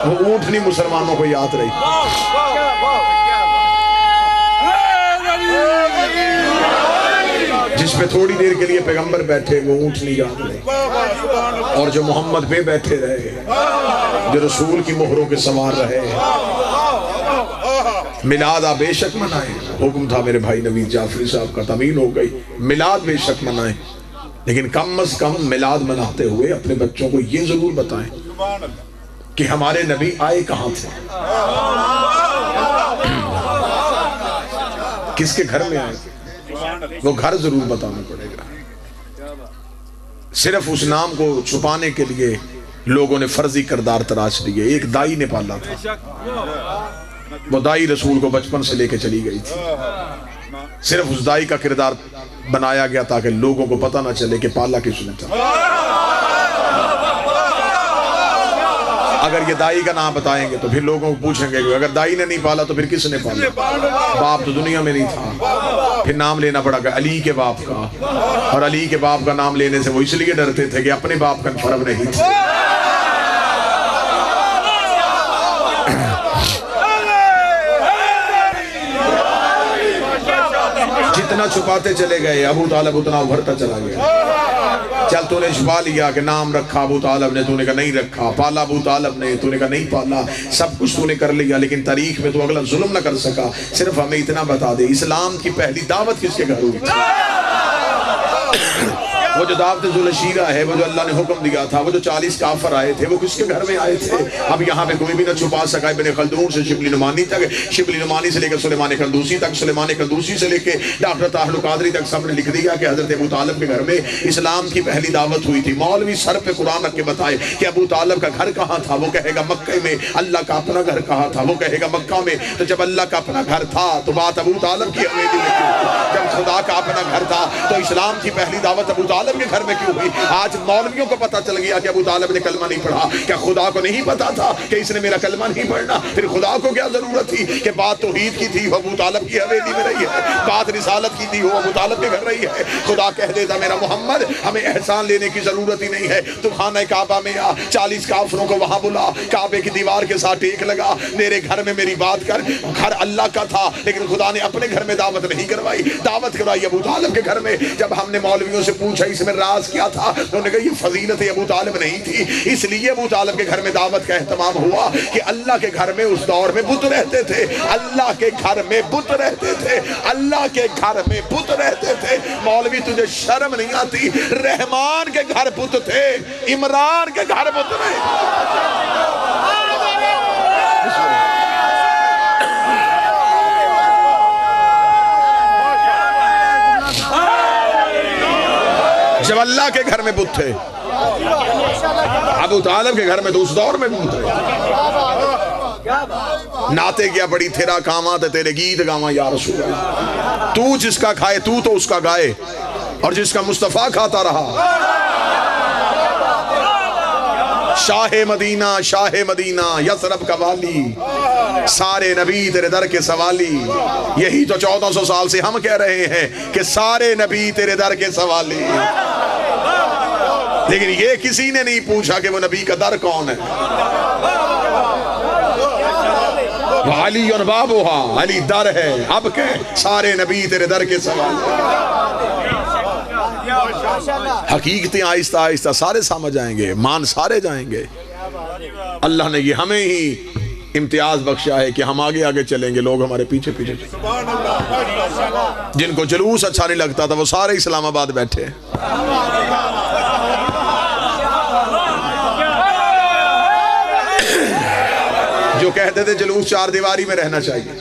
وہ اونٹنی مسلمانوں کو یاد رہی، جس پہ تھوڑی دیر کے لیے پیغمبر بیٹھے وہ اونٹنی یاد رہی، اور جو محمد پہ بیٹھے رہے، جو رسول کی مہروں کے سوار رہے۔ میلاد آپ بے شک منائیں، حکم تھا میرے بھائی نوید جعفری صاحب کا، تعمیل ہو گئی، میلاد بے شک منائیں، لیکن کم از کم میلاد مناتے ہوئے اپنے بچوں کو یہ ضرور بتائیں کہ ہمارے نبی آئے کہاں تھے، کس کے گھر میں آئے، وہ گھر ضرور بتانا پڑے گا۔ صرف اس نام کو چھپانے کے لیے لوگوں نے فرضی کردار تراش لیے۔ ایک دائی نے پالا تھا، وہ دائی رسول کو بچپن سے لے کے چلی گئی تھی، صرف اس دائی کا کردار بنایا گیا تاکہ لوگوں کو پتہ نہ چلے کہ پالا کس نے تھا۔ اگر یہ دائی کا نام بتائیں گے تو پھر لوگوں کو پوچھیں گے کہ اگر دائی نے نہیں پالا تو پھر کس نے پالا؟ باپ تو دنیا میں نہیں تھا، پھر نام لینا پڑا گا علی کے باپ کا، اور علی کے باپ کا نام لینے سے وہ اس لیے ڈرتے تھے کہ اپنے باپ کا فرق نہیں تھا۔ جتنا چھپاتے چلے گئے ابو طالب اتنا ابھرتا چلا گیا۔ چل تو نے چھپا لیا کہ نام رکھا ابو طالب نے، تو نے کہا نہیں رکھا، پالا ابو طالب نے، تو نے کہا نہیں پالا، سب کچھ تو نے کر لیا، لیکن تاریخ میں تو اگلا ظلم نہ کر سکا۔ صرف ہمیں اتنا بتا دے اسلام کی پہلی دعوت کس کے گھر ہوئی تھی؟ وہ جو دعوت ذوالشیرہ ہے، وہ جو اللہ نے حکم دیا تھا، وہ جو 40 کافر آئے تھے، وہ کس کے گھر میں آئے تھے؟ اب یہاں پہ کوئی بھی نہ چھپا سکا۔ ابن خلدون سے شبلی نعمانی تک، شبلی نعمانی سے لے کے سلیمان قردوسی تک، سلیمان قردوسی سے لے کے ڈاکٹر طاہر القادری تک سب نے لکھ دیا کہ حضرت ابو طالب کے گھر میں اسلام کی پہلی دعوت ہوئی تھی۔ مولوی سر پہ قرآن رکھ کے بتائے کہ ابو طالب کا گھر کہاں تھا، وہ کہے گا مکہ میں۔ اللہ کا اپنا گھر کہاں تھا، وہ کہے گا مکہ میں۔ تو جب اللہ کا اپنا گھر تھا تو بات ابو طالب کی حویلی میں کیوں؟ جب خدا کا اپنا گھر تھا تو اسلام کی پہلی دعوت ابو طالب کے گھر میں کیوں ہوئی؟ آج مولویوں کو پتا چل گیا کہ ابو طالب نے کلمہ نہیں پڑھا، کیا خدا کو نہیں پتا تھا کہ اس نے میرا کلمہ نہیں پڑھنا؟ پھر خدا کو کیا ضرورت تھی کہ بات توحید کی تھی وہ ابو طالب کی حویلی میں رہی ہے، بات رسالت کی تھی وہ ابو طالب کے گھر رہی ہے۔ خدا کہہ دیتا میرا محمد ہمیں احسان لینے کی ضرورت ہی نہیں ہے، تو خانہ کعبہ میں آ، 40 کافروں کو وہاں بلا، کعبے کی دیوار کے ساتھ ٹیک لگا، میرے گھر میں میری بات کر۔ گھر اللہ کا تھا لیکن خدا نے اپنے گھر میں دعوت نہیں کروائی، دعوت کروائی ابو طالب کے گھر میں۔ جب ہم نے مولویوں سے پوچھا اس میں راز کیا تھا، انہوں نے کہا یہ فضیلت ابو طالب نہیں تھی، اس لیے ابو طالب کے گھر میں دعوت کا اہتمام ہوا کہ اللہ کے گھر میں اس دور میں بت رہتے تھے، اللہ کے گھر میں بت رہتے تھے، اللہ کے گھر میں بت رہتے تھے۔ مولوی تجھے شرم نہیں آتی؟ رحمان کے گھر بت تھے، عمران کے گھر بت نہیں۔ جب اللہ کے گھر میں بت تھے، ابو طالب کے گھر میں تو اس دور میں بت تھے۔ ناتے کیا بڑی تیرا کاما تے تیرے گیت گاما یا رسول اللہ، تو جس کا کھائے تو تو اس کا گائے، اور جس کا مصطفیٰ کھاتا رہا۔ شاہ مدینہ یثرب کا والی، سارے نبی تیرے در کے سوالی۔ یہی تو 1400 سال سے ہم کہہ رہے ہیں کہ سارے نبی تیرے در کے سوالی، لیکن یہ کسی نے نہیں پوچھا کہ وہ نبی کا در کون ہے۔ علی بابوہا، علی در ہے، اب کہ سارے نبی تیرے در کے سوالی۔ حقیقتیں آہستہ آہستہ سارے سمجھ آئیں گے، مان سارے جائیں گے۔ اللہ نے یہ ہمیں ہی امتیاز بخشا ہے کہ ہم آگے آگے چلیں گے، لوگ ہمارے پیچھے پیچھے چلیں گے۔ جن کو جلوس اچھا نہیں لگتا تھا وہ سارے اسلام آباد بیٹھے۔ جو کہتے تھے جلوس 4 دیواری میں رہنا چاہیے،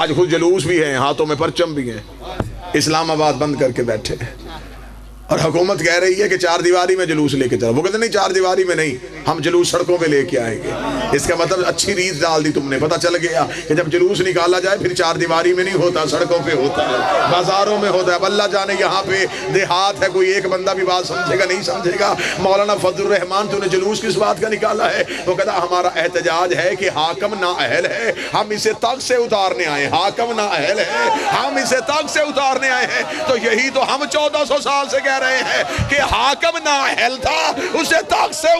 آج خود جلوس بھی ہیں، ہاتھوں میں پرچم بھی ہیں، اسلام آباد بند کر کے بیٹھے ہیں، اور حکومت کہہ رہی ہے کہ 4 دیواری میں جلوس لے کے چلو۔ وہ کہتے نہیں 4 دیواری میں نہیں، ہم جلوس سڑکوں پہ لے کے آئیں گے۔ اس کا مطلب اچھی ریت ڈال دی تم نے، پتہ چل گیا کہ جب جلوس نکالا جائے پھر 4 دیواری میں نہیں ہوتا، سڑکوں پہ ہوتا ہے، بازاروں میں ہوتا ہے۔ اب اللہ جانے یہاں پہ دیہات ہے، کوئی ایک بندہ بھی بات سمجھے گا نہیں سمجھے گا۔ مولانا فضل الرحمان تو نے جلوس کس بات کا نکالا ہے؟ وہ کہتا ہمارا احتجاج ہے کہ حاکم نااہل ہے، ہم اسے تخت سے اتارنے آئے، حاکم نااہل ہے، ہم اسے تخت سے اتارنے آئے ہیں۔ تو یہی تو ہم 1400 سال سے کہہ رہے ہیں کہ حاکم نااہل تھا، اسے تخت سے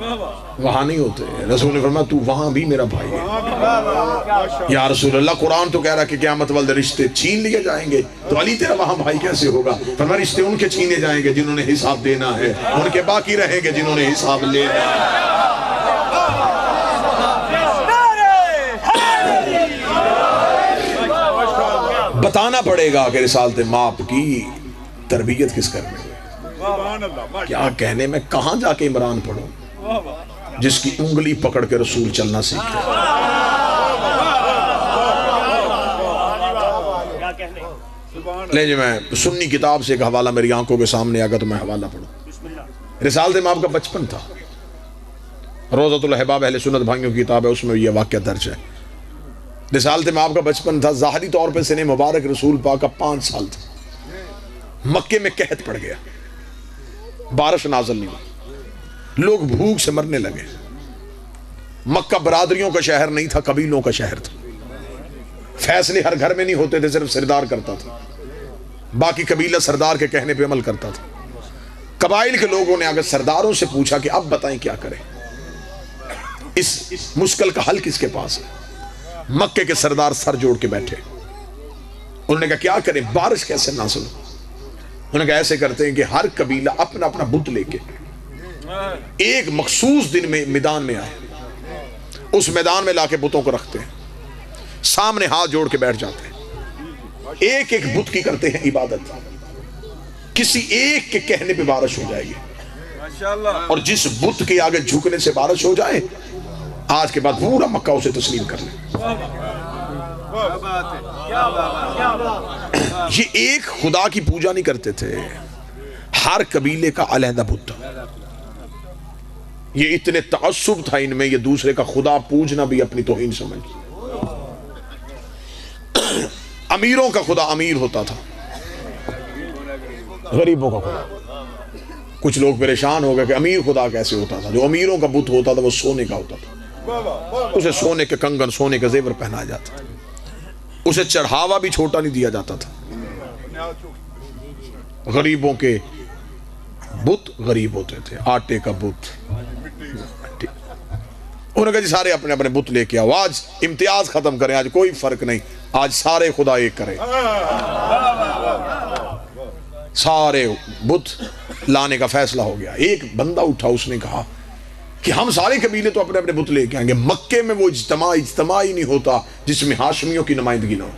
وہاں نہیں ہوتے. رسول نے فرمایا تو وہاں بھی میرا بھائی ہے. یا رسول اللہ قرآن تو کہہ رہا کہ قیامت والے رشتے چھین لیے جائیں گے, تو علی تیرا وہاں بھائی کیسے ہوگا؟ فرمایا رشتے ان کے چھینے جائیں گے جنہوں نے حساب دینا ہے, ان کے باقی رہیں گے جنہوں نے حساب لینا ہے. بتانا پڑے گا کہ رسالت ماپ کی تربیت کس کرنے میں, کیا کہنے میں کہاں جا کے عمران پڑھوں جس کی انگلی پکڑ کے رسول چلنا سیکھے. لے جی میں سنی کتاب سے ایک حوالہ میری آنکھوں کے سامنے آگا تو میں حوالہ پڑھوں. رسالت ماپ کا بچپن تھا. روضۃ الاحباب اہل سنت بھائیوں کی کتاب ہے, اس میں یہ واقعہ درج ہے. رسالت ماپ کا بچپن تھا. ظاہری طور پہ سن مبارک رسول پاک کا 5 سال تھا. مکے میں قحط پڑ گیا, بارش نازل نہیں ہوئی, لوگ بھوک سے مرنے لگے. مکہ برادریوں کا شہر نہیں تھا, قبیلوں کا شہر تھا. فیصلے ہر گھر میں نہیں ہوتے تھے, صرف سردار کرتا تھا, باقی قبیلہ سردار کے کہنے پہ عمل کرتا تھا. قبائل کے لوگوں نے اگر سرداروں سے پوچھا کہ اب بتائیں کیا کریں, اس مشکل کا حل کس کے پاس ہے؟ مکے کے سردار سر جوڑ کے بیٹھے. انہوں نے کہا کیا کریں, بارش کیسے نازل ہو؟ انہوں نے کہا ایسے کرتے ہیں کہ ہر قبیلہ اپنا اپنا بت لے کے ایک مخصوص دن میں میدان میں آئے, اس میدان میں لا کے بتوں کو رکھتے ہیں, سامنے ہاتھ جوڑ کے بیٹھ جاتے ہیں, ایک ایک بت کی کرتے ہیں عبادت. کسی ایک کے کہنے پہ بارش ہو جائے گی, اور جس بت کے آگے جھکنے سے بارش ہو جائے آج کے بعد پورا مکہ اسے تسلیم کر لے. یہ ایک خدا کی پوجا نہیں کرتے تھے, ہر قبیلے کا علیحدہ بت تھا. یہ اتنے تعصب تھا ان میں, یہ دوسرے کا خدا پوجنا بھی اپنی توہین سمجھ. امیروں کا خدا امیر ہوتا تھا, غریبوں کا خدا. کچھ لوگ پریشان ہو گئے کہ امیر خدا کیسے ہوتا تھا. جو امیروں کا بت ہوتا تھا وہ سونے کا ہوتا تھا, اسے سونے کے کنگن سونے کے زیور پہنایا جاتا تھا, اسے چڑھاوا بھی چھوٹا نہیں دیا جاتا تھا. غریبوں کے بت غریب ہوتے تھے, آٹے کا بت. انہوں نے کہا جی سارے اپنے اپنے بت لے کے آؤ, آج امتیاز ختم کریں, آج کوئی فرق نہیں, آج سارے خدا ایک کریں. سارے بت لانے کا فیصلہ ہو گیا. ایک بندہ اٹھا, اس نے کہا کہ ہم سارے قبیلے تو اپنے اپنے بت لے کے آئیں گے, مکے میں وہ اجتماع ہی نہیں ہوتا جس میں ہاشمیوں کی نمائندگی نہ ہو,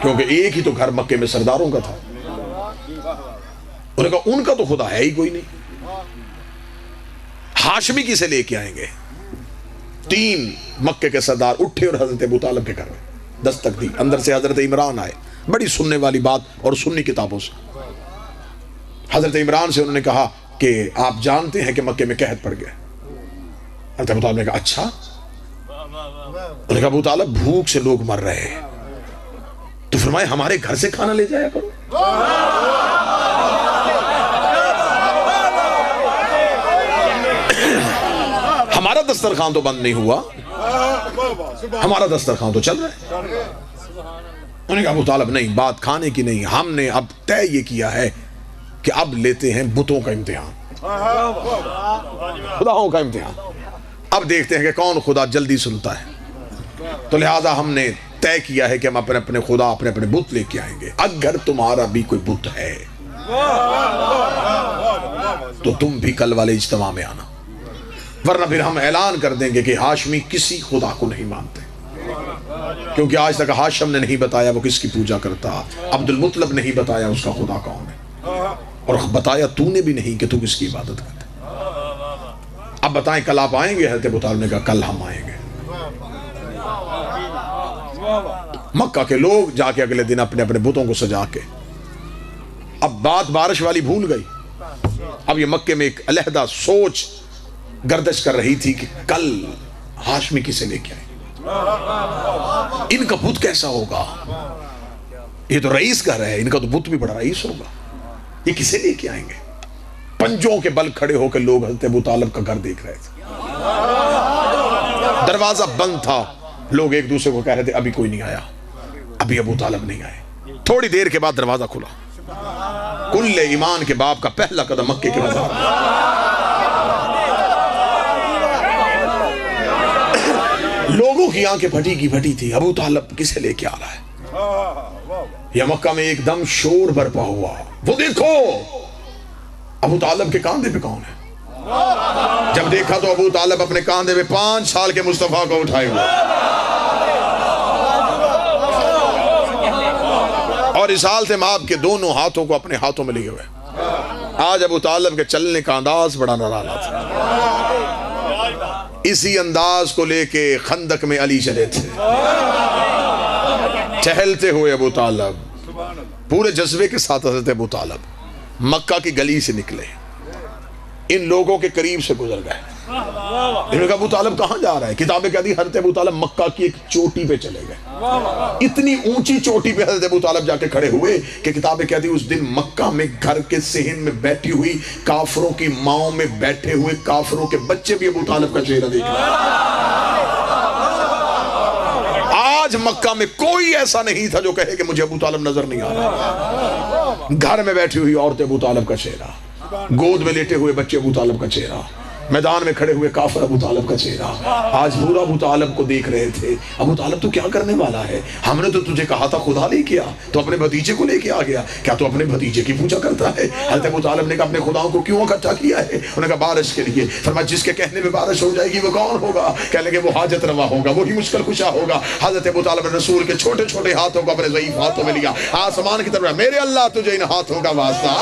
کیونکہ ایک ہی تو گھر مکے میں سرداروں کا تھا. انہوں نے کہا ان کا تو خدا ہے ہی کوئی نہیں, ہاشمی کسے لے کے آئیں گے؟ 3 مکے کے سردار اٹھے اور حضرت ابو طالب کے گھر میں دستک دی. اندر سے حضرت عمران آئے, بڑی سننے والی بات اور سنی کتابوں سے. حضرت عمران سے انہوں نے کہا کہ آپ جانتے ہیں کہ مکے میں قحط پڑ گیا. حضرت ابو طالب نے کہا اچھا. انہوں نے کہا ابو طالب بھوک سے لوگ مر رہے ہیں, تو فرمائے ہمارے گھر سے کھانا لے جایا کرو. ہمارا دسترخوان تو بند نہیں ہوا, ہمارا دسترخوان تو چل رہا ہے. انہوں نے کہا ابو طالب نہیں, بات کھانے کی نہیں, ہم نے اب طے یہ کیا ہے کہ اب لیتے ہیں بتوں کا امتحان, خداؤں کا امتحان. اب دیکھتے ہیں کہ کون خدا جلدی سنتا ہے. تو لہٰذا ہم نے طے کیا ہے کہ ہم اپنے اپنے خدا اپنے اپنے بت لے کے آئیں گے. اگر تمہارا بھی کوئی بت ہے تو تم بھی کل والے اجتماع میں آنا, ورنہ پھر ہم اعلان کر دیں گے کہ ہاشمی کسی خدا کو نہیں مانتے, کیونکہ آج تک ہاشم نے نہیں بتایا وہ کس کی پوجا کرتا, عبد المطلب نہیں بتایا اس کا خدا کون ہے, اور بتایا تو نے بھی نہیں کہ تو کس کی عبادت کرتے. اب بتائیں کل آپ آئیں گے؟ حضرت ابو طالب نے کہا کل ہم آئیں گے. مکہ کے لوگ جا کے اگلے دن اپنے اپنے بتوں کو سجا کے, اب بات بارش والی بھول گئی. اب یہ مکے میں ایک علیحدہ سوچ گردش کر رہی تھی کہ کل ہاشمی کسے لے کے آئے, ان کا بت کیسا ہوگا, یہ تو رئیس گھر ہے, ان کا تو بت بھی بڑا رئیس ہوگا, یہ کسے لے کے آئیں گے. پنجوں کے بل کھڑے ہو کے لوگ حضرت ابو طالب کا گھر دیکھ رہے تھے. دروازہ بند تھا, لوگ ایک دوسرے کو کہہ رہے تھے ابھی کوئی نہیں آیا, ابھی ابو طالب نہیں آئے. تھوڑی دیر کے بعد دروازہ کھلا, کل ایمان کے باپ کا پہلا قدم مکے کے بازار میں. لوگوں کی آنکھیں پھٹی کی پھٹی تھی. ابو طالب کسے لے کے آ رہا ہے؟ یا مکہ میں ایک دم شور برپا ہوا. وہ دیکھو ابو طالب کے کاندھے پہ کون ہے؟ جب دیکھا تو ابو طالب اپنے کاندھے پہ 5 سال کے مصطفیٰ کو اٹھائے ہوئے اور رسالت مآب کے دونوں ہاتھوں کو اپنے ہاتھوں میں لیے ہوئے. آج ابو طالب کے چلنے کا انداز بڑا نرالا تھا. اسی انداز کو لے کے خندق میں علی چلے تھے. ٹہلتے ہوئے ابو طالب پورے جذبے کے ساتھ حضرت ابو طالب مکہ کی گلی سے نکلے. ان لوگوں کے قریب سے گزر گئے. انہوں نے کہا ابو طالب کہاں جا رہا ہے؟ کتابیں کہتی ہیں حضرت ابو طالب مکہ کی ایک چوٹی پہ چلے گئے. اتنی اونچی چوٹی پہ حضرت ابو طالب جا کے کھڑے ہوئے کہ کتابیں کہتی ہیں اس دن مکہ میں گھر کے صحن میں بیٹھی ہوئی کافروں کی ماؤں میں بیٹھے ہوئے کافروں کے بچے بھی ابو طالب کا چہرہ دیکھ رہے ہیں. آج مکہ میں کوئی ایسا نہیں تھا جو کہے کہ مجھے ابو طالب نظر نہیں آ رہا. گھر میں بیٹھی ہوئی عورت ابو طالب کا چہرہ, گود میں لیٹے ہوئے بچے ابو طالب کا چہرہ, میدان میں کھڑے ہوئے کافر ابو طالب کا چہرہ. آج پورا ابو طالب کو دیکھ رہے تھے. ابو طالب تو کیا کرنے والا ہے؟ ہم نے تو تجھے کہا تھا خدا لے کیا, تو اپنے بھتیجے کو لے کے آ گیا. کیا تو اپنے بھتیجے کی پوجا کرتا ہے؟ حضرت ابو طالب نے کہا اپنے خداؤں کو کیوں اکٹھا کیا ہے؟ انہوں نے کہا بارش کے لیے. فرمایا جس کے کہنے میں بارش ہو جائے گی وہ کون ہوگا؟ کہنے لگے وہ حاجت روا ہوگا, وہی مشکل کشا ہوگا. حضرت ابو طالب نے رسول کے چھوٹے چھوٹے ہاتھوں کو اپنے ضعیف ہاتھوں میں لیا, آسمان کی طرف. میرے اللہ تجھے ان ہاتھوں کا واسطہ,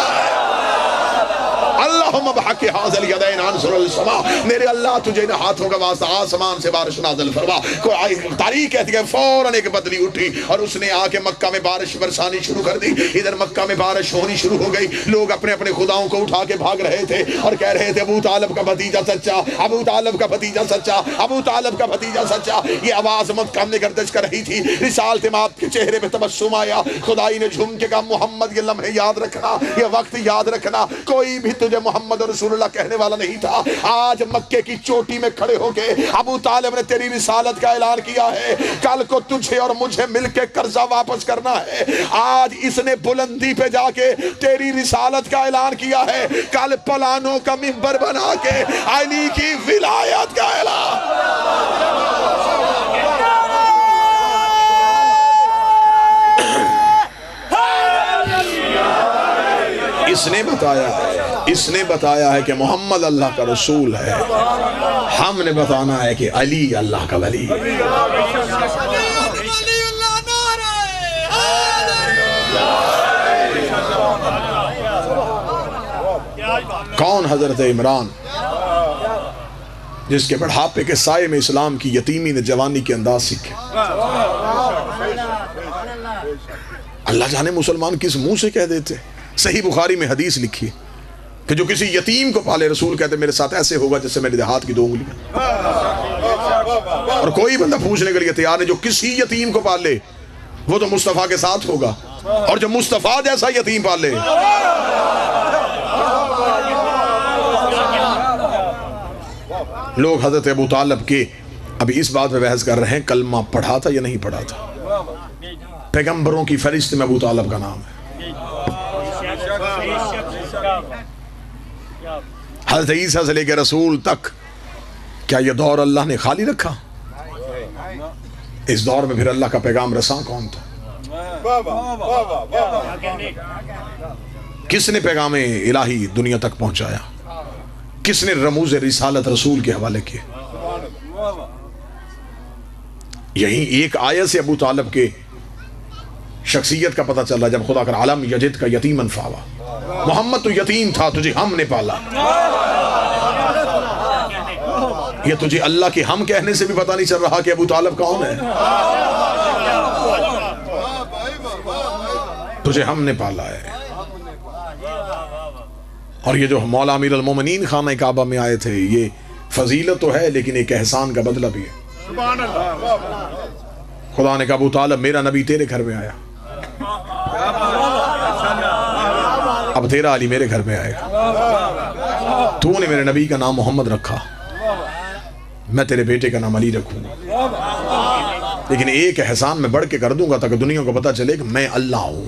اللہم بحق حاضر الیدین انصر السماء, میرے اللہ تجھے ان ہاتھوں کا واسطہ آسمان سے بارش نازل فرما. تاریخ کہتی ہے فوراً ایک بدلی اٹھی اور اس نے آ کے مکہ میں بارش برسانی شروع کر دی. ادھر مکہ میں بارش ہونی شروع ہو گئی. لوگ اپنے اپنے خداؤں کو اٹھا کے بھاگ رہے تھے اور کہہ رہے تھے ابو طالب کا بھتیجا سچا, ابو طالب کا بھتیجا سچا, ابو طالب کا بھتیجا سچا. یہ آواز مکہ میں گردش کر رہی تھی. رسالت مآب کے چہرے پہ تبسم آیا. خدائی نے جھوم کے کہا محمد یہ لمحے یاد رکھنا, یہ وقت یاد رکھنا. کوئی بھی تجھے محمد رسول اللہ کہنے والا نہیں تھا. آج مکے کی چوٹی میں کھڑے ہو کے ابو طالب نے تیری رسالت کا اعلان کیا ہے. کل کو تجھے اور مجھے مل کے قرضہ واپس کرنا ہے. آج اس نے بلندی پہ جا کے تیری رسالت کا اعلان کیا ہے. کل پلانوں کا منبر بنا کے علی کی ولایت کا اعلان. اس نے بتایا ہے کہ محمد اللہ کا رسول ہے. ہم نے بتانا ہے کہ علی اللہ کا ولی. کون حضرت عمران جس کے بڑھاپے کے سائے میں اسلام کی یتیمی نے جوانی کے انداز سیکھے. اللہ جانے مسلمان کس منہ سے کہہ دیتے. صحیح بخاری میں حدیث لکھی کہ جو کسی یتیم کو پالے, رسول کہتے میرے ساتھ ایسے ہوگا جیسے میرے ہاتھ کی 2 انگلیاں. اور کوئی بندہ پوچھنے کے لیے تیار نہیں جو کسی یتیم کو پالے وہ تو مصطفیٰ کے ساتھ ہوگا, اور جو مصطفیٰ جیسا یتیم پالے. لوگ حضرت ابو طالب کے ابھی اس بات پہ بحث کر رہے ہیں کلمہ پڑھا تھا یا نہیں پڑھا تھا. پیغمبروں کی فہرست میں ابو طالب کا نام ہے. حضرت عیسیٰ سے لے کے رسول تک کیا یہ دور اللہ نے خالی رکھا؟ اس دور میں پھر اللہ کا پیغام رساں کون تھا؟ کس نے پیغام الہی دنیا تک پہنچایا؟ کس نے رموز رسالت رسول کے حوالے کیے؟ یہی ایک آیت سے ابو طالب کے شخصیت کا پتہ چل رہا جب خدا کر عالم یجد کا یتیمن فاوا. محمد تو یتیم تھا, تجھے ہم نے پالا. یہ تجھے اللہ کے ہم کہنے سے بھی پتہ نہیں چل رہا کہ ابو طالب کون ہے. تجھے ہم نے پالا ہے. اور یہ جو مولا امیر المومنین خانہ کعبہ میں آئے تھے, یہ فضیلت تو ہے لیکن ایک احسان کا بدلہ بھی ہے. خدا نے کہا ابو طالب میرا نبی تیرے گھر میں آیا, اب تیرا علی میرے گھر میں آئے گا. تو نے میرے نبی کا نام محمد رکھا, میں تیرے بیٹے کا نام علی رکھوں گا. لیکن ایک احسان میں بڑھ کے کر دوں گا تاکہ دنیا کو پتہ چلے کہ میں اللہ ہوں.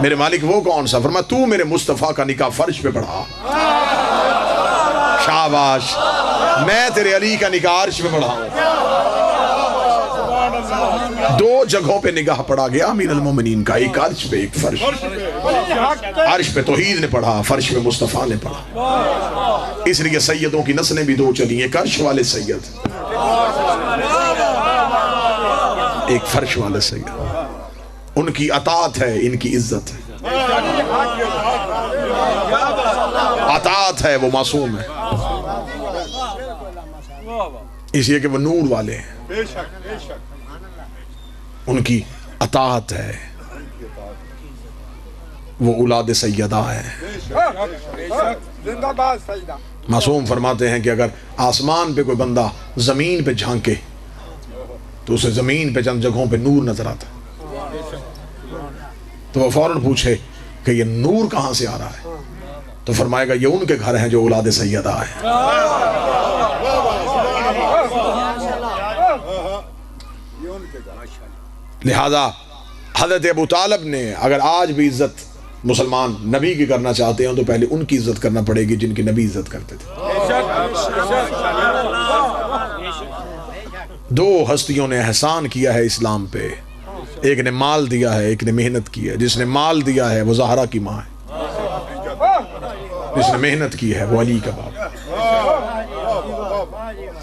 میرے مالک وہ کون سا؟ فرمایا تو میرے مصطفیٰ کا نکاح فرش پہ پڑھا. شاباش. میں تیرے علی کا نکاح عرش پہ پڑھاؤں. دو جگہوں پہ نگاہ پڑھا گیا امیر المومنین کا، ایک عرش پہ ایک فرش پہ. عرش پہ توحید نے پڑھا، فرش پہ مصطفیٰ نے پڑھا. اس لیے سیدوں کی نسلیں بھی دو چلی، ایک عرش والے سید، ایک فرش والے سید. ان کی اطاعت ہے، ان کی عزت ہے. اطاعت ہے، وہ معصوم ہے، اس لیے کہ وہ نور والے ہیں. ان کی اطاعت ہے، وہ اولاد سیدہ ہیں. معصوم فرماتے ہیں کہ اگر آسمان پہ کوئی بندہ زمین پہ جھانکے تو اسے زمین پہ چند جگہوں پہ نور نظر آتا ہے، تو وہ فوراً پوچھے کہ یہ نور کہاں سے آ رہا ہے، تو فرمائے گا یہ ان کے گھر ہیں جو اولاد سیدہ ہیں. لہذا حضرت ابو طالب نے اگر آج بھی عزت مسلمان نبی کی کرنا چاہتے ہیں تو پہلے ان کی عزت کرنا پڑے گی جن کی نبی عزت کرتے تھے. دو ہستیوں نے احسان کیا ہے اسلام پہ، ایک نے مال دیا ہے، ایک نے محنت کی ہے. جس نے مال دیا ہے وہ زہرا کی ماں ہے، جس نے محنت کی ہے وہ علی کا باپ.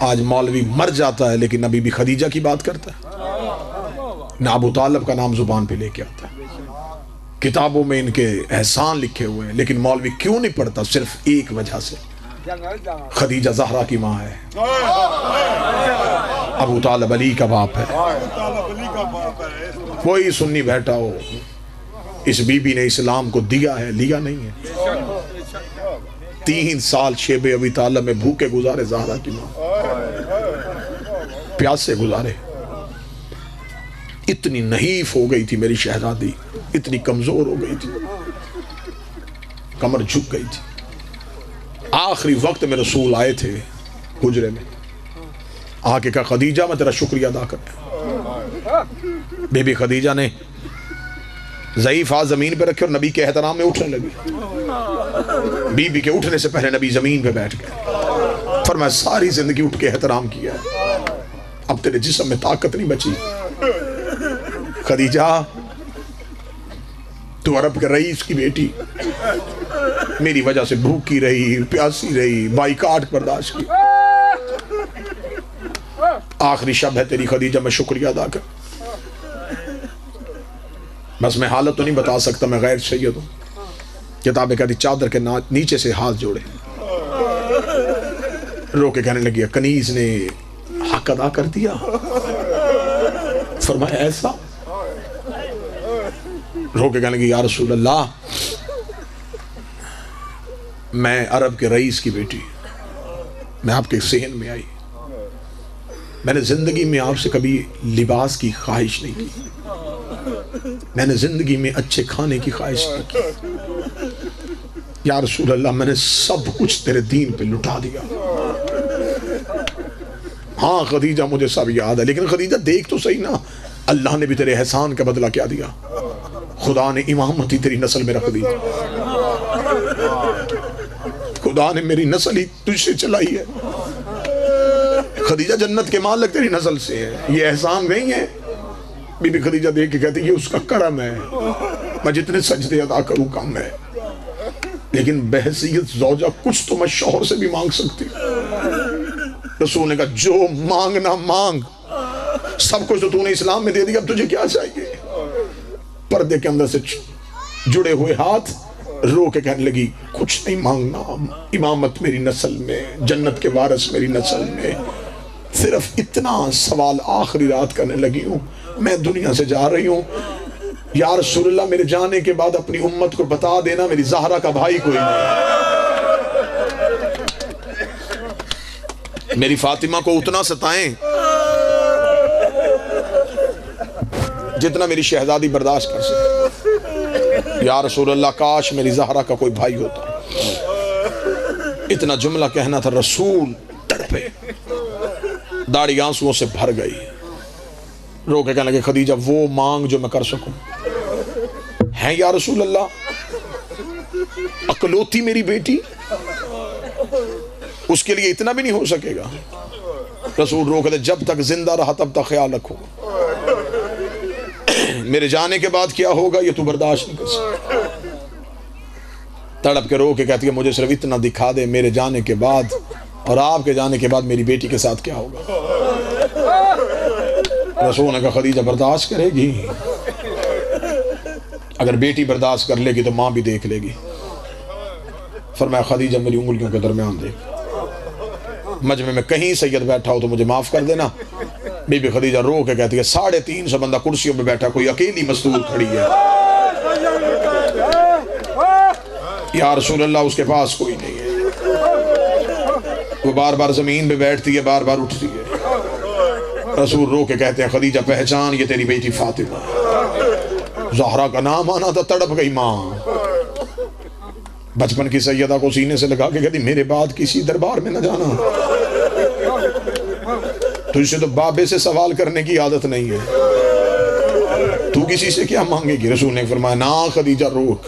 آج مولوی مر جاتا ہے لیکن نبی بھی خدیجہ کی بات کرتا ہے، نہ ابو طالب کا نام زبان پہ لے کے آتا ہے. کتابوں میں ان کے احسان لکھے ہوئے ہیں لیکن مولوی کیوں نہیں پڑھتا؟ صرف ایک وجہ سے، خدیجہ زہرا کی ماں ہے، ابو طالب علی کا باپ ہے. کوئی سنی بیٹھا ہو، اس بی بی نے اسلام کو دیا ہے، لیا نہیں ہے. 3 سال شیب ابی طالب میں بھوکے گزارے زہرا کی ماں، پیاسے گزارے. اتنی نحیف ہو گئی تھی میری شہزادی، اتنی کمزور ہو گئی تھی، کمر جھک گئی تھی. آخری وقت میں رسول آئے تھے حجرے میں، آ کے کہا خدیجہ میں تیرا شکریہ ادا کرتا ہوں. بی بی خدیجہ نے ضعیف ہاتھ زمین پہ رکھے اور نبی کے احترام میں اٹھنے لگی. بی بی کے اٹھنے سے پہلے نبی زمین پہ بیٹھ گئے. فرمایا ساری زندگی اٹھ کے احترام کیا ہے، اب تیرے جسم میں طاقت نہیں بچی. خدیجہ تو عرب کے رئیس کی بیٹی، میری وجہ سے بھوکی رہی، پیاسی رہی، بائیکاٹ برداشت کی. آخری شب ہے تیری خدیجہ، میں شکریہ ادا کر. بس میں حالت تو نہیں بتا سکتا، میں غیر سید ہوں. کتابیں کہتی چادر کے نیچے سے ہاتھ جوڑے، رو کے کہنے لگی کنیز نے حق ادا کر دیا. فرمایا ایسا؟ رو کے کہنے لگی یا رسول اللہ، میں عرب کے رئیس کی بیٹی، میں آپ کے صحن میں آئی، میں نے زندگی میں آپ سے کبھی لباس کی خواہش نہیں کی، میں نے زندگی میں اچھے کھانے کی خواہش نہیں کی. یا رسول اللہ میں نے سب کچھ تیرے دین پہ لٹا دیا. ہاں خدیجہ مجھے سب یاد ہے، لیکن خدیجہ دیکھ تو صحیح نا، اللہ نے بھی تیرے احسان کا بدلہ کیا دیا. خدا نے امامتی تیری نسل میں رکھ دی، خدا نے میری نسل ہی تجھ سے چلائی ہے. خدیجہ جنت کے مالک تیری نسل سے ہے، یہ احسان نہیں ہے. بی بی خدیجہ دیکھ کے کہتی یہ اس کا کرم ہے، میں جتنے سجدے ادا کروں کم ہے، لیکن بحیثیت زوجہ کچھ تو میں شوہر سے بھی مانگ سکتی. رسول نے کہا جو مانگنا مانگ، سب کچھ تو نے اسلام میں دے دیا، اب تجھے کیا چاہیے؟ پردے کے اندر سے جڑے ہوئے ہاتھ رو کے کہنے لگی کچھ نہیں مانگنا، امامت میری نسل میں، جنت کے وارث میری نسل میں، صرف اتنا سوال آخری رات کرنے لگی ہوں، میں دنیا سے جا رہی ہوں، یا رسول اللہ میرے جانے کے بعد اپنی امت کو بتا دینا میری زہرا کا بھائی کوئی نہیں. میری فاطمہ کو اتنا ستائیں جتنا میری شہزادی برداشت کر سکے. یا رسول اللہ کاش میری زہرا کا کوئی بھائی ہوتا. اتنا جملہ کہنا تھا، رسول تڑپے، داڑھی آنسوؤں سے بھر گئی. رو کے کہنے لگے خدیجہ وہ مانگ جو میں کر سکوں. ہیں یا رسول اللہ، اکلوتی میری بیٹی، اس کے لیے اتنا بھی نہیں ہو سکے گا؟ رسول روک دے، جب تک زندہ رہا تب تک خیال رکھو، میرے جانے کے بعد کیا ہوگا یہ تو برداشت نہیں کر سکتا۔ تڑپ کے رو کے کہتی ہے مجھے صرف اتنا دکھا دے میرے جانے کے بعد اور آپ کے جانے کے بعد میری بیٹی کے ساتھ کیا ہوگا۔ رسول نے کہا خدیجہ برداشت کرے گی؟ اگر بیٹی برداشت کر لے گی تو ماں بھی دیکھ لے گی۔ فرمایا خدیجہ میری انگلیوں کے درمیان دیکھ، مجمع میں کہیں سید بیٹھا ہو تو مجھے معاف کر دینا۔ بی بی خدیجہ رو کے کہتی ہے 350 بندہ کرسیوں پہ بیٹھا، کوئی اکیلی مستور کھڑی ہے، یا رسول اللہ اس کے پاس کوئی نہیں ہے، وہ بار بار زمین پہ بیٹھتی ہے، بار بار اٹھتی ہے۔ رسول رو کے کہتے ہیں خدیجہ پہچان یہ تیری بیٹی فاطمہ ہے۔ زہرا کا نام آنا تھا، تڑپ گئی ماں۔ بچپن کی سیدہ کو سینے سے لگا کے کہتی میرے بعد کسی دربار میں نہ جانا، تجھ سے تو بابے سے سوال کرنے کی عادت نہیں ہے، تو کسی سے کیا مانگے گی؟ رسول نے فرمایا نا خدیجہ روک،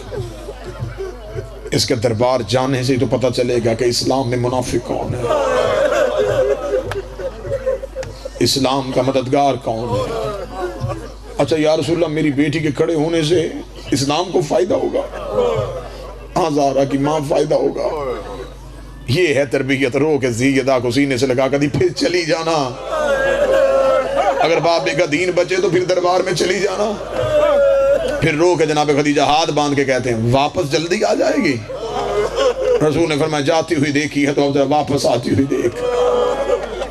اس کے دربار جانے سے تو پتہ چلے گا کہ اسلام میں منافق کون ہے، اسلام کا مددگار کون ہے۔ اچھا یا رسول اللہ میری بیٹی کے کھڑے ہونے سے اسلام کو فائدہ ہوگا؟ ہاں زہرا کی ماں فائدہ ہوگا۔ یہ ہے تربیت، رو کے زیدہ کو سینے سے لگا کر پھر چلی جانا، اگر بابے کا دین بچے تو پھر دربار میں چلی جانا۔ پھر رو کے جناب خدیجہ ہاتھ باندھ کے کہتے ہیں واپس جلدی آ جائے گی؟ رسول نے فرمایا جاتی ہوئی دیکھی ہے تو اب واپس آتی ہوئی دیکھ۔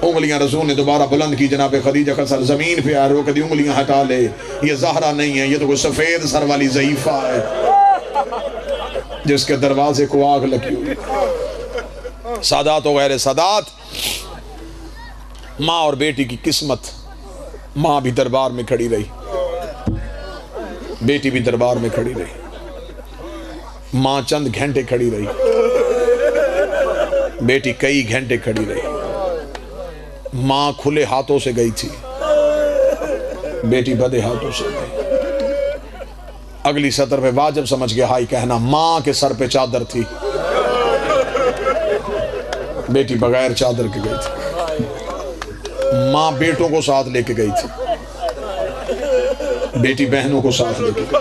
انگلیاں رسول نے دوبارہ بلند کی، جناب خدیجہ کا سر زمین پہ آ، رو کے دی انگلیاں ہٹا لے، یہ زہرا نہیں ہے، یہ تو کوئی سفید سر والی ضعیفہ ہے جس کے دروازے کو آگ لگی ہوئی۔ سادات و غیر سادات، ماں اور بیٹی کی قسمت، ماں بھی دربار میں کھڑی رہی، بیٹی بھی دربار میں کھڑی رہی۔ ماں چند گھنٹے کھڑی رہی، بیٹی کئی گھنٹے کھڑی رہی۔ ماں کھلے ہاتھوں سے گئی تھی، بیٹی بدے ہاتھوں سے گئی۔ اگلی سطر پہ واجب سمجھ کے ہائی کہنا، ماں کے سر پہ چادر تھی، بیٹی بغیر چادر کے گئی تھی۔ ماں بیٹوں کو ساتھ لے کے گئی تھی، بیٹی بہنوں کو ساتھ لے کے گئی۔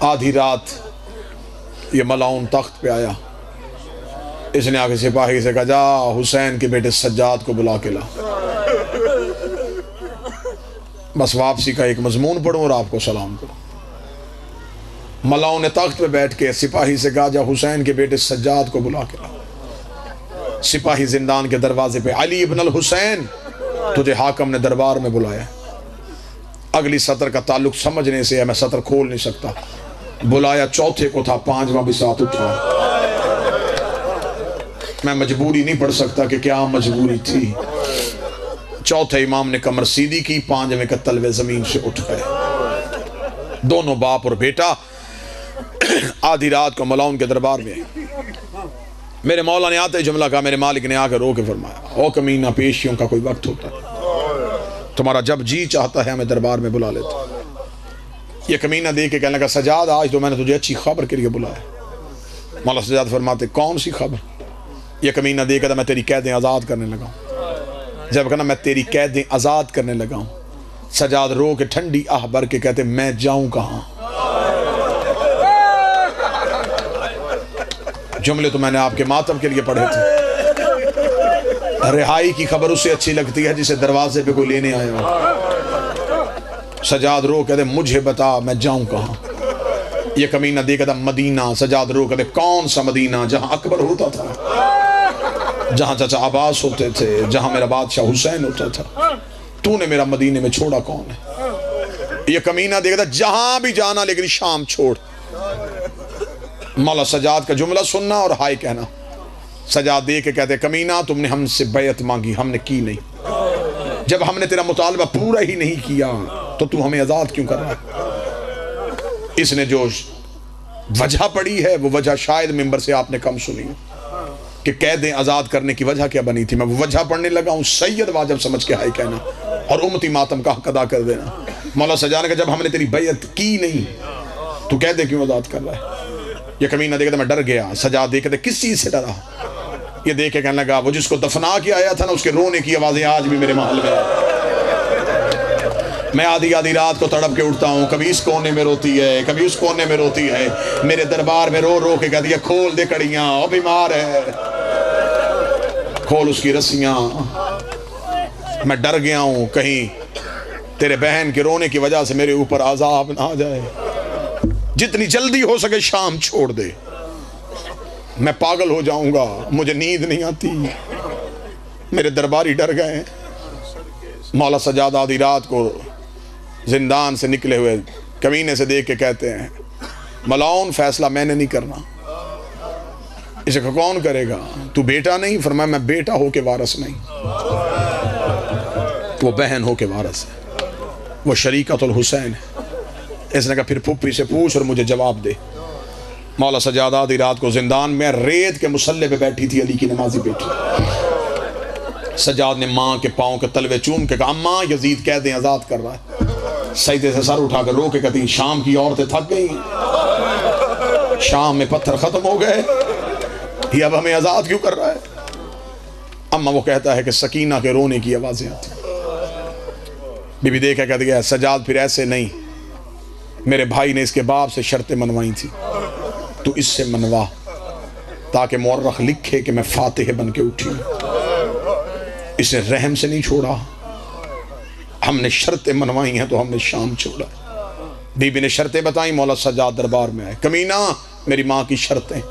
آدھی رات یہ ملعون تخت پہ آیا، اس نے آگے سپاہی سے کہا جا حسین کے بیٹے سجاد کو بلا کے لا، بس واپسی کا ایک مضمون پڑھوں اور آپ کو سلام کروں۔ ملاؤں نے تخت پہ بیٹھ کے سپاہی سے کہا جا حسین کے بیٹے سجاد کو بلا کے لا۔ سپاہی زندان کے دروازے پہ، علی ابن الحسین تجھے حاکم نے دربار میں بلایا۔ اگلی سطر کا تعلق سمجھنے سے ہے، میں سطر کھول نہیں سکتا۔ بلایا چوتھے کو تھا، پانچواں بھی ساتھ اٹھا۔ میں مجبوری نہیں پڑھ سکتا کہ کیا مجبوری تھی۔ چوتھے امام نے کمر سیدھی کی، پانچویں کا تلوے زمین سے اٹھ گئے۔ دونوں باپ اور بیٹا آدھی رات کو ملاؤن کے دربار میں میرے مولا نے آتے جملہ کہا، میرے مالک نے آ کر رو کے فرمایا او کمینہ، پیشیوں کا کوئی وقت ہوتا ہے، تمہارا جب جی چاہتا ہے ہمیں دربار میں بلا لیتا۔ یہ کمینہ دے کے کہنے لگا سجاد آج تو میں نے تجھے اچھی خبر کے لیے بلایا۔ مولا سجاد فرماتے کون سی خبر؟ یہ کمینہ دے کے میں تیری قیدیں آزاد کرنے لگا ہوں۔ جب کہنا میں تیری قیدیں آزاد کرنے لگا ہوں، سجاد رو کے ٹھنڈی آہ بھر کے کہتے میں جاؤں کہاں؟ جملے تو میں نے آپ کے ماتم کے لیے پڑھے تھے۔ رہائی کی خبر اسے اچھی لگتی ہے جسے دروازے پہ کوئی لینے آیا ہو۔ سجاد رو کہتے مجھے بتا میں جاؤں کہاں؟ یہ کمینہ دے کہتا مدینہ۔ سجاد رو کہتے کون سا مدینہ؟ جہاں اکبر ہوتا تھا، جہاں چچا عباس ہوتے تھے، جہاں میرا بادشاہ حسین ہوتا تھا۔ تو نے میرا مدینے میں چھوڑا کون ہے؟ یہ کمینہ دے کہتا جہاں بھی جانا لیکن شام چھوڑ۔ مولا سجاد کا جملہ سننا اور ہائے کہنا۔ سجاد دے کے کہتے کمینہ تم نے ہم سے بیعت مانگی، ہم نے کی نہیں۔ جب ہم نے تیرا مطالبہ پورا ہی نہیں کیا تو تو ہمیں آزاد کیوں کر رہا ہے؟ اس نے جو وجہ پڑی ہے وہ وجہ شاید ممبر سے آپ نے کم سنی کہ قیدیں آزاد کرنے کی وجہ کیا بنی تھی۔ میں وہ وجہ پڑھنے لگا ہوں، سید واجب سمجھ کے ہائے کہنا اور امتی ماتم کا حق ادا کر دینا۔ مولا سجاد نے کہا جب ہم نے تیری بیعت کی نہیں تو کہہ دے کیوں آزاد کر رہا ہے؟ یہ کمینہ دیکھتے میں ڈر گیا. سجاد دیکھتے کس چیز سے ڈرا؟ یہ دیکھ کے کہنے لگا وہ جس کو دفنا کے آیا تھا نا اس کے رونے کی آوازیں آج بھی میرے محل میں ہیں. میں آدھی آدھی رات کو تڑپ کے اٹھتا ہوں, کبھی اس کونے میں روتی ہے کبھی اس کونے میں روتی ہے, میرے دربار میں رو رو کے کہتی ہے کھول دے کڑیاں, وہ بیمار ہے, کھول اس کی رسیاں. میں ڈر گیا ہوں کہیں تیرے بہن کے رونے کی وجہ سے میرے اوپر عذاب نہ آ جائے, جتنی جلدی ہو سکے شام چھوڑ دے, میں پاگل ہو جاؤں گا, مجھے نیند نہیں آتی. میرے درباری ڈر گئے. مولا سجاد آدھی رات کو زندان سے نکلے ہوئے کمینے سے دیکھ کے کہتے ہیں ملعون فیصلہ میں نے نہیں کرنا, اسے کون کرے گا؟ تو بیٹا نہیں؟ فرمایا میں بیٹا ہو کے وارث نہیں, وہ بہن ہو کے وارث ہے, وہ شریکت الحسین ہے. اس نے کہا پھر پھپھی سے پوچھ اور مجھے جواب دے. مولا سجاد آدھی رات کو زندان میں ریت کے مسلح پہ بیٹھی تھی علی کی نمازی بیٹی. سجاد نے ماں کے پاؤں کے تلوے چوم کے کہا اماں یزید کہہ دیں آزاد کر رہا ہے. سجدے سے سر اٹھا کر رو کے کہتی شام کی عورتیں تھک گئی, شام میں پتھر ختم ہو گئے, یہ اب ہمیں آزاد کیوں کر رہا ہے؟ اما وہ کہتا ہے کہ سکینہ کے رونے کی آوازیں آتی. بی بی دیکھا کہتی ہے سجاد پھر ایسے نہیں, میرے بھائی نے اس کے باپ سے شرطیں منوائی تھی, تو اس سے منوا تاکہ مورخ لکھے کہ میں فاتح بن کے اٹھی ہوں. اس نے رحم سے نہیں چھوڑا, ہم نے شرطیں منوائی ہیں تو ہم نے شام چھوڑا. بی بی نے شرطیں بتائیں, مولا سجاد دربار میں آئے. کمینہ میری ماں کی شرطیں.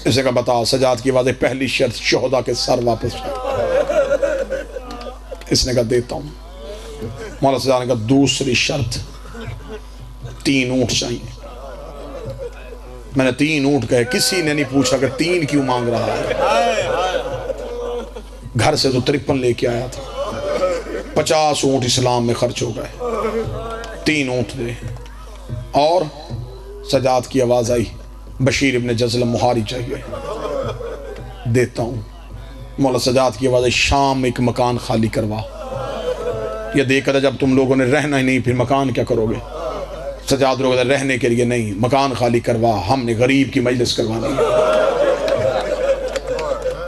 اس نے کہا بتا. سجاد کی واضح پہلی شرط شہداء کے سر واپس جائے. اس نے کہا دیتا ہوں. مولا سجاد نے کہا دوسری شرط 3 اونٹ چاہیے. میں نے 3 اونٹ کہے, کسی نے نہیں پوچھا کہ 3 کیوں مانگ رہا ہے. گھر سے تو 53 لے کے آیا تھا, 50 اونٹ اسلام میں خرچ ہو گئے. 3 اونٹ دے. اور سجاد کی آواز آئی بشیر ابن جزلم مہاری چاہیے. دیتا ہوں. مولا سجاد کی آواز آئی شام ایک مکان خالی کروا. یہ دیکھا تھا جب تم لوگوں نے رہنا ہی نہیں پھر مکان کیا کرو گے؟ سجاد لوگ رہنے کے لیے نہیں, مکان خالی کروا, ہم نے غریب کی مجلس کروانی ہے.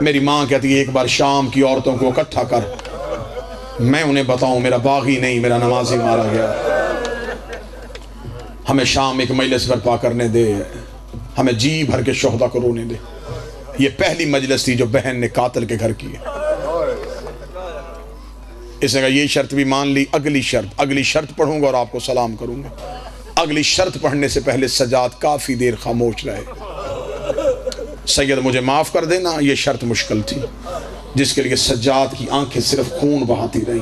میری ماں کہتی ہے ایک بار شام کی عورتوں کو اکٹھا کر, میں انہیں بتاؤں میرا باغی نہیں میرا نمازی مارا گیا. ہمیں شام ایک مجلس برپا کرنے دے, ہمیں جی بھر کے شہداء کو رونے دے. یہ پہلی مجلس تھی جو بہن نے قاتل کے گھر کی ہے. اس نے کہا یہ شرط بھی مان لی. اگلی شرط پڑھوں گا اور آپ کو سلام کروں گا. اگلی شرط پڑھنے سے پہلے سجاد کافی دیر خاموش رہے. سید مجھے معاف کر دینا, یہ شرط مشکل تھی جس کے لیے سجاد کی آنکھیں صرف خون بہاتی رہی.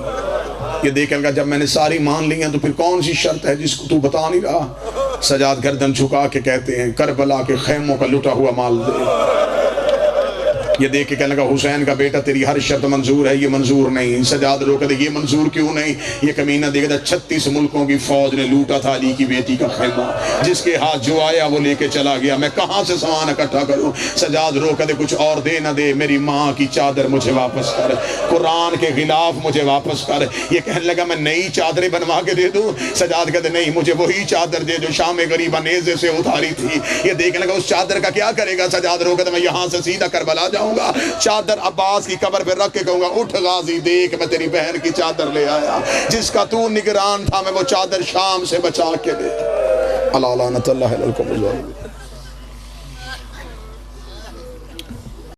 یہ دیکھیں گا جب میں نے ساری مان لی ہیں تو پھر کون سی شرط ہے جس کو تو بتا نہیں رہا؟ سجاد گردن جھکا کے کہتے ہیں کربلا کے خیموں کا لٹا ہوا مال دے. یہ دیکھ کے کہنے لگا حسین کا بیٹا تیری ہر شرط منظور ہے, یہ منظور نہیں. سجاد رو کہتے یہ منظور کیوں نہیں؟ یہ کمینہ دیکھتا 36 ملکوں کی فوج نے لوٹا تھا علی کی بیٹی کا خیمہ, جس کے ہاتھ جو آیا وہ لے کے چلا گیا, میں کہاں سے سامان اکٹھا کروں؟ سجاد رو کہتے کچھ اور دے نہ دے, میری ماں کی چادر مجھے واپس کر, قرآن کے خلاف مجھے واپس کر. یہ کہنے لگا میں نئی چادریں بنوا کے دے دوں؟ سجاد کہتے نہیں, مجھے وہی چادر دے جو شام غریبہ نیزے سے اتاری تھی. یہ دیکھنے لگا اس چادر کا کیا کرے گا؟ سجاد رو کہتے میں یہاں سے سیدھا کربلا جاؤں گا, چادر عباس کی قبر پہ رکھ کے کہوں گا اٹھ غازی دیکھ میں تیری بہن کی چادر لے آیا, جس کا تو نگران تھا, میں وہ چادر شام سے بچا کے دے. اللہ لعنت اللہ علیکم.